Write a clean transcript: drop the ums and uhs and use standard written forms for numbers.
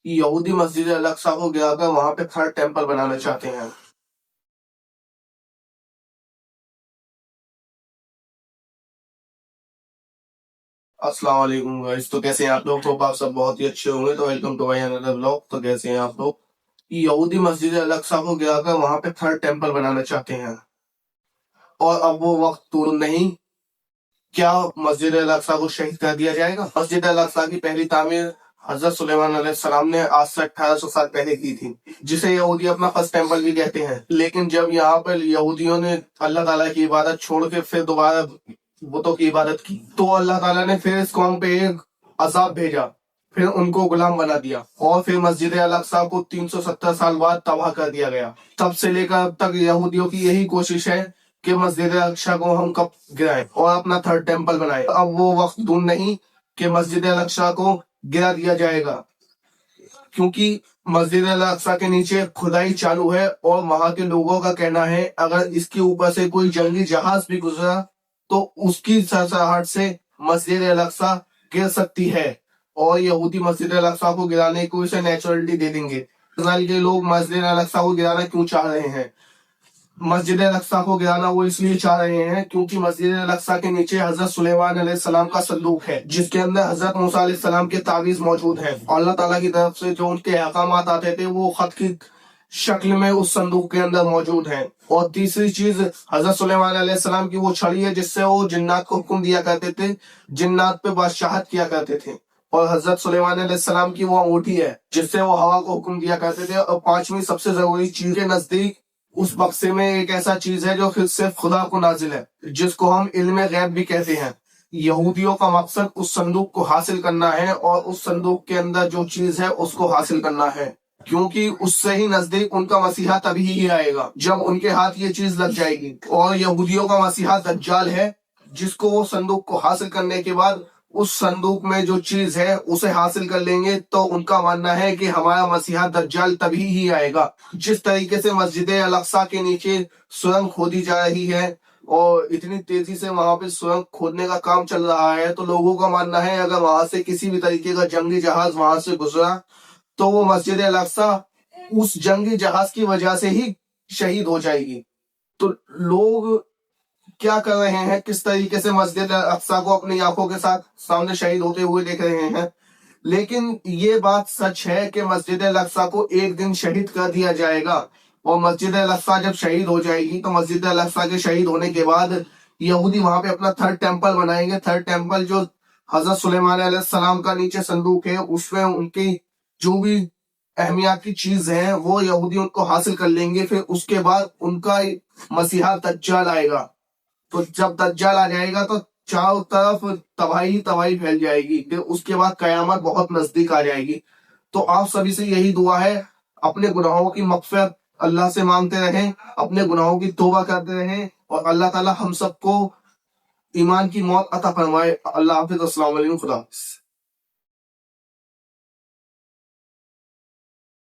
یہودی مسجد الاقصی کو گرا کر وہاں پہ تھرڈ ٹیمپل بنانا چاہتے ہیں۔ السلام علیکم گائز، تو کیسے ہیں آپ لوگ؟ تو آپ سب بہت ہی اچھے ہوں گے۔ تو welcome to my another blog. تو کیسے ہیں آپ لوگ؟ یہودی مسجد الاقصی کو گرا کر وہاں پہ تھرڈ ٹیمپل بنانا چاہتے ہیں، اور اب وہ وقت دور نہیں کیا مسجد الاقصی کو شہید کر دیا جائے گا۔ مسجد الاقصی کی پہلی تعمیر حضرت سلیمان علیہ السلام نے آج سے 1800 سال پہلے کی تھی، جسے یہودی اپنا فرسٹ ٹیمپل بھی کہتے ہیں۔ لیکن جب یہاں پر یہودیوں نے اللہ تعالیٰ کی عبادت چھوڑ کے پھر دوبارہ بتوں کی عبادت کی، تو اللہ تعالیٰ نے پھر اس قوم پہ ایک عذاب بھیجا، پھر ان کو غلام بنا دیا، اور پھر مسجد الاقصی کو 370 سال بعد تباہ کر دیا گیا۔ تب سے لے کر اب تک یہودیوں کی یہی کوشش ہے کہ مسجد الاقصی کو ہم کب گرائیں اور اپنا تھرڈ ٹیمپل بنائیں۔ اب وہ وقت دور نہیں کہ مسجد الاقصی کو گرا دیا جائے گا، کیونکہ مسجد الاقصی کے نیچے کھدائی چالو ہے، اور وہاں کے لوگوں کا کہنا ہے اگر اس کے اوپر سے کوئی جنگی جہاز بھی گزرا تو اس کی سرسراہٹ سے مسجد الاقصی گر سکتی ہے، اور یہودی مسجد الاقصی کو گرانے کو اسے نیچرلٹی دے دیں گے۔ اسرائیل کے لوگ مسجد الاقصی کو گرانا کیوں چاہ رہے ہیں؟ مسجد الاقصی کو گرانا وہ اس لیے چاہ رہے ہیں کیونکہ مسجد الاقصی کے نیچے حضرت سلیمان علیہ السلام کا صندوق ہے، جس کے اندر حضرت موسیٰ علیہ السلام کے تعویذ موجود ہیں، اور اللہ تعالیٰ کی طرف سے جو ان کے احکامات آتے تھے وہ خط کی شکل میں اس صندوق کے اندر موجود ہیں۔ اور تیسری چیز حضرت سلیمان علیہ السلام کی وہ چھڑی ہے جس سے وہ جنات کو حکم دیا کرتے تھے، جنات پہ بادشاہت کیا کرتے تھے، اور حضرت سلیمان علیہ السلام کی وہ انگوٹھی ہے جس سے وہ ہوا کو حکم دیا کرتے تھے۔ اور پانچویں سب سے ضروری چیز کے نزدیک اس بکسے میں ایک ایسا چیز ہے جو صرف خدا کو نازل ہے، جس کو ہم علم غیب بھی کہتے ہیں۔ یہودیوں کا مقصد اس صندوق کو حاصل کرنا ہے، اور اس صندوق کے اندر جو چیز ہے اس کو حاصل کرنا ہے، کیونکہ اس سے ہی نزدیک ان کا مسیحا تبھی ہی آئے گا جب ان کے ہاتھ یہ چیز لگ جائے گی۔ اور یہودیوں کا مسیحا دجال ہے، جس کو وہ صندوق کو حاصل کرنے کے بعد اس صندوق میں جو چیز ہے اسے حاصل کر لیں گے، تو ان کا ماننا ہے کہ ہمارا مسیحا دجال تبھی ہی آئے گا۔ جس طریقے سے مسجد الاقصی کے نیچے سرنگ کھودی جا رہی ہے، اور اتنی تیزی سے وہاں پہ سرنگ کھودنے کا کام چل رہا ہے، تو لوگوں کا ماننا ہے اگر وہاں سے کسی بھی طریقے کا جنگی جہاز وہاں سے گزرا تو وہ مسجد الاقصی اس جنگی جہاز کی وجہ سے ہی شہید ہو جائے گی۔ تو لوگ کیا کر رہے ہیں، کس طریقے سے مسجد الاقصی کو اپنی آنکھوں کے ساتھ سامنے شہید ہوتے ہوئے دیکھ رہے ہیں، لیکن یہ بات سچ ہے کہ مسجد الاقصی کو ایک دن شہید کر دیا جائے گا، اور مسجد الاقصی جب شہید ہو جائے گی تو مسجد الاقصی کے شہید ہونے کے بعد یہودی وہاں پہ اپنا تھرڈ ٹیمپل بنائیں گے۔ تھرڈ ٹیمپل جو حضرت سلیمان علیہ السلام کا نیچے صندوق ہے، اس میں ان کی جو بھی اہمیات کی چیز ہیں وہ یہودی ان کو حاصل کر لیں گے۔ پھر اس کے بعد ان کا مسیحا دجال آئے گا، تو جب دجال آ جائے گا تو چاروں طرف تباہی تباہی پھیل جائے گی، پھر اس کے بعد قیامت بہت نزدیک آ جائے گی۔ تو آپ سبھی سے یہی دعا ہے، اپنے گناہوں کی مغفرت اللہ سے مانگتے رہیں، اپنے گناہوں کی توبہ کرتے رہیں، اور اللہ تعالی ہم سب کو ایمان کی موت عطا فرمائے۔ اللہ حافظ، السلام علیکم، خدا حافظ۔